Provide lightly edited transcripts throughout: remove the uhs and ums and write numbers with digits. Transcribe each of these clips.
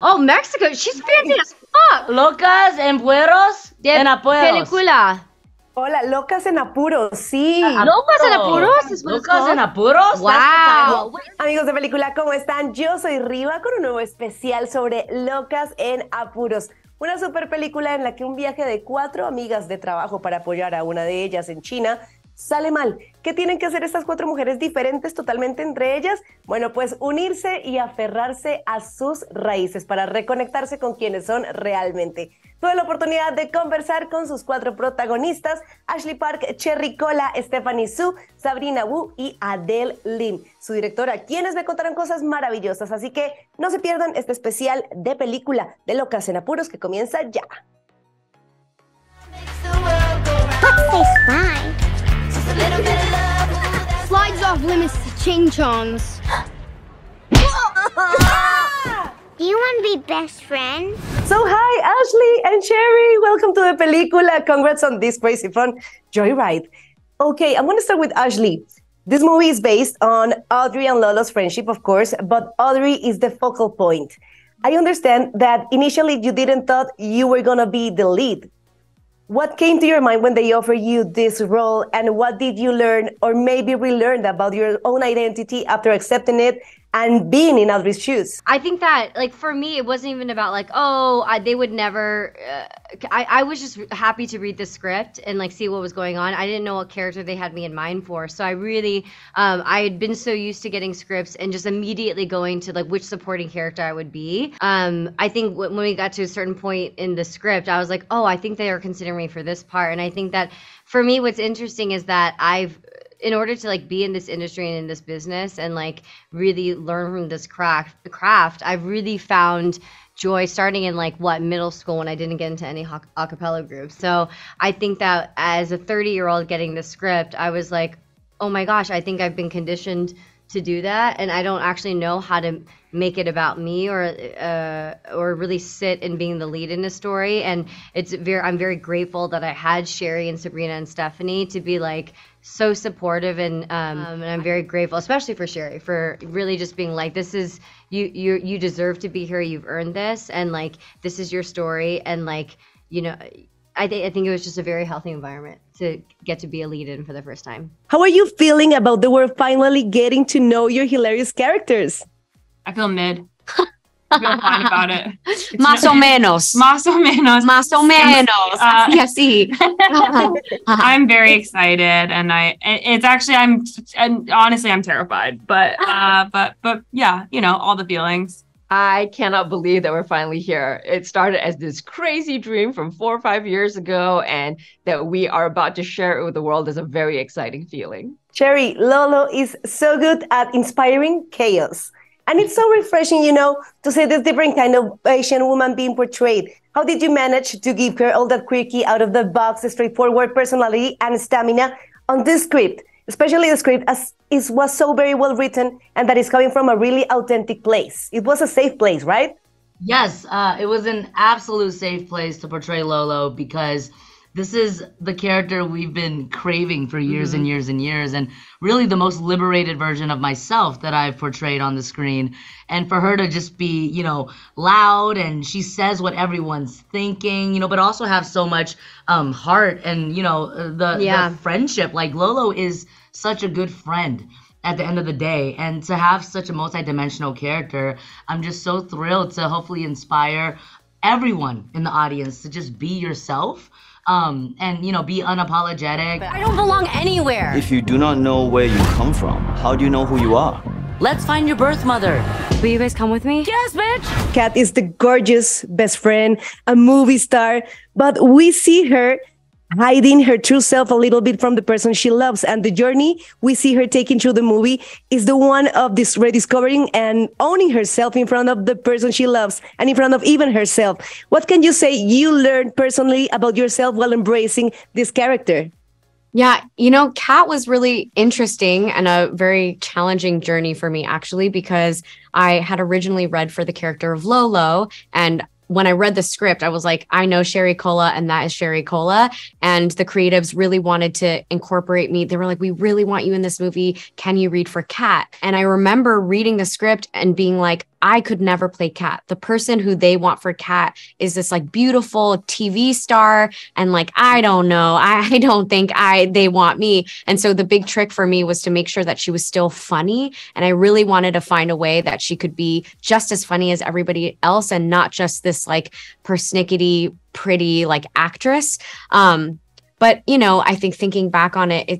Oh, Mexico. She's fancy as fuck. Locas en apuros. Película. Hola, Locas en Apuros, sí. Locas en apuros is what it's Locas en called? apuros? Wow. Amigos de película, ¿cómo están? Yo soy Riva con un nuevo especial sobre Locas en Apuros. Una super película en la que un viaje de 4 amigas de trabajo para apoyar a una de ellas en China sale mal. ¿Qué tienen que hacer estas 4 mujeres diferentes totalmente entre ellas? Bueno, pues unirse y aferrarse a sus raíces para reconectarse con quienes son realmente. Tuve la oportunidad de conversar con sus 4 protagonistas, Ashley Park, Cherry Cola, Stephanie Su, Sabrina Wu y Adele Lim, su directora, quienes me contaron cosas maravillosas. Así que no se pierdan este especial de película de Locas en Apuros que comienza ya. Slides off limits to ching-chongs. Do you want to be best friends? So hi, Ashley and Cherry. Welcome to the película. Congrats on this crazy fun joyride. Okay, I'm going to start with Ashley. This movie is based on Audrey and Lolo's friendship, of course, but Audrey is the focal point. I understand that initially you didn't thought you were going to be the lead. What came to your mind when they offered you this role, and what did you learn or maybe relearn about your own identity after accepting it and being in Audrey's shoes? I think that, like, for me, it wasn't even about, like, they would never, I was just happy to read the script and, like, see what was going on. I didn't know what character they had me in mind for. So I really, I had been so used to getting scripts and just immediately going to, like, which supporting character I would be. I think when we got to a certain point in the script, I was like, oh, I think they are considering me for this part. And I think that, for me, what's interesting is that in order to, like, be in this industry and in this business and, like, really learn from this craft, I've really found joy starting in, like, middle school, when I didn't get into any a cappella groups. So I think that as a 30-year-old getting the script, I was like, oh my gosh, I think I've been conditioned to do that, and I don't actually know how to make it about me or really sit in being the lead in a story. And I'm very grateful that I had Sherry and Sabrina and Stephanie to be, like, so supportive, and I'm very grateful, especially for Sherry, for really just being like, this is you deserve to be here, you've earned this, and, like, this is your story, and, like, you know, I think it was just a very healthy environment to get to be a lead in for the first time. How are you feeling about the world finally getting to know your hilarious characters? I feel mid. I feel fine about it. Más o menos. Más o menos. Más o menos. Así. I'm very excited, and honestly, I'm terrified, but yeah, you know, all the feelings. I cannot believe that we're finally here. It started as this crazy dream from 4 or 5 years ago, and that we are about to share it with the world is a very exciting feeling. Cherry, Lolo is so good at inspiring chaos. And it's so refreshing, you know, to see this different kind of Asian woman being portrayed. How did you manage to give her all that quirky, out-of-the-box, straightforward personality and stamina on this script? Especially the script, as it was so very well written, and that is coming from a really authentic place. It was a safe place, right? Yes, it was an absolute safe place to portray Lolo, because this is the character we've been craving for years and years and years, and really the most liberated version of myself that I've portrayed on the screen. And for her to just be, you know, loud, and she says what everyone's thinking, you know, but also have so much heart and, you know, the friendship. Like, Lolo is such a good friend at the end of the day, and to have such a multidimensional character, I'm just so thrilled to hopefully inspire everyone in the audience to just be yourself. And, you know, be unapologetic. I don't belong anywhere. If you do not know where you come from, how do you know who you are? Let's find your birth mother. Will you guys come with me? Yes, bitch! Kat is the gorgeous best friend, a movie star, but we see her hiding her true self a little bit from the person she loves. And the journey we see her taking through the movie is the one of this rediscovering and owning herself in front of the person she loves and in front of even herself. What can you say you learned personally about yourself while embracing this character? Yeah, you know, Kat was really interesting and a very challenging journey for me, actually, because I had originally read for the character of Lolo, and when I read the script, I was like, I know Sherry Cola, and that is Sherry Cola. And the creatives really wanted to incorporate me. They were like, we really want you in this movie. Can you read for Kat? And I remember reading the script and being like, I could never play Kat. The person who they want for Kat is this like beautiful TV star. And like, I don't know, I don't think they want me. And so the big trick for me was to make sure that she was still funny. And I really wanted to find a way that she could be just as funny as everybody else and not just this like persnickety, pretty like actress. But, you know, I think thinking back on it,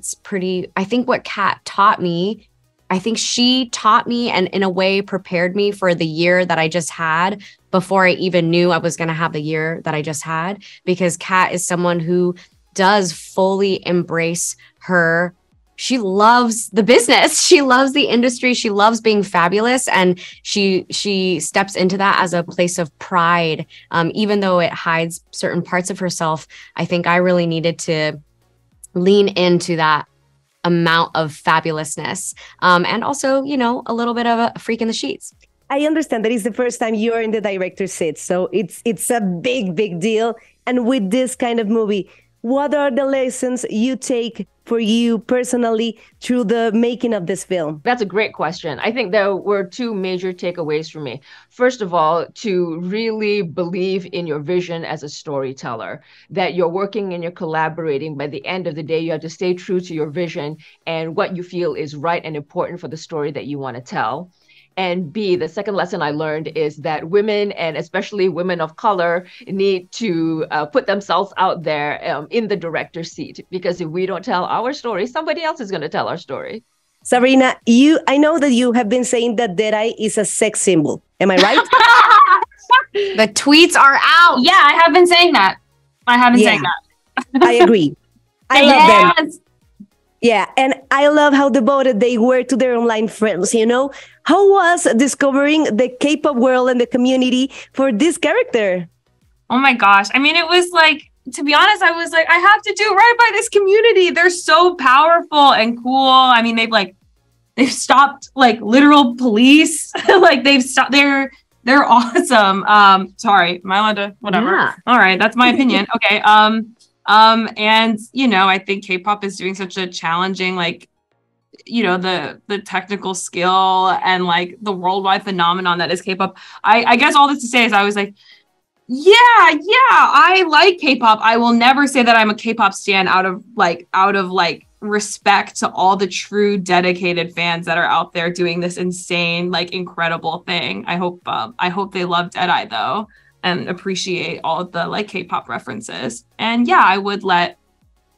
I think what Kat taught me, I think she taught me and in a way prepared me for the year that I just had before I even knew I was going to have the year that I just had, because Kat is someone who does fully embrace she loves the business. She loves the industry. She loves being fabulous. And she steps into that as a place of pride. Even though it hides certain parts of herself, I think I really needed to lean into that amount of fabulousness. And also, you know, a little bit of a freak in the sheets. I understand that it's the first time you're in the director's seat. So it's a big, big deal. And with this kind of movie, what are the lessons you take for you personally through the making of this film? That's a great question. I think there were two major takeaways for me. First of all, to really believe in your vision as a storyteller, that you're working and you're collaborating. By the end of the day, you have to stay true to your vision and what you feel is right and important for the story that you want to tell. And B, the second lesson I learned is that women, and especially women of color, need to put themselves out there in the director's seat. Because if we don't tell our story, somebody else is going to tell our story. Sabrina, I know that you have been saying that Deadeye is a sex symbol. Am I right? The tweets are out. Yeah, I have been saying that. I have been saying that. I agree. I love them. Yeah, and I love how devoted they were to their online friends, you know? How was discovering the K-pop world and the community for this character? Oh my gosh. I mean, it was like, to be honest, I was like, I have to do right by this community. They're so powerful and cool. I mean, they've stopped like literal police. Like they've stopped, they're awesome. Sorry, am I allowed to, whatever. Yeah. All right. That's my opinion. Okay. And, you know, I think K-pop is doing such a challenging, like, you know, the technical skill and like the worldwide phenomenon that is K-pop. I guess all this to say is I was like, yeah, I like K-pop. I will never say that I'm a K-pop stan out of respect to all the true dedicated fans that are out there doing this insane, like incredible thing. I hope they love Deadeye though, and appreciate all of the like K-pop references. And yeah, I would let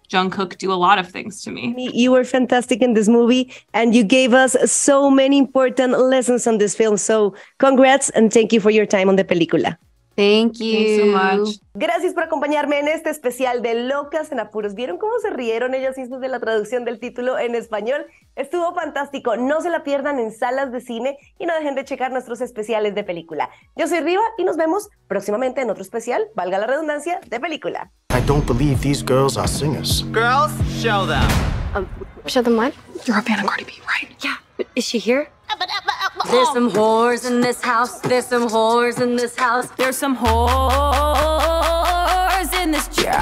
Jungkook do a lot of things to me. You were fantastic in this movie and you gave us so many important lessons on this film. So congrats and thank you for your time on the película. Thank you. Thanks so much. Gracias por acompañarme en este especial de Locas en Apuros. ¿Vieron cómo se rieron ellas mismas de la traducción del título en español? Estuvo fantástico. No se la pierdan en salas de cine y no dejen de checar nuestros especiales de película. Yo soy Riva y nos vemos próximamente en otro especial, valga la redundancia, de película. I don't believe these girls are singers. Girls, show them. Show them what? You're a fan of Cardi B, right? Yeah, but is she here? There's some whores in this house. There's some whores in this house. There's some whores in this job.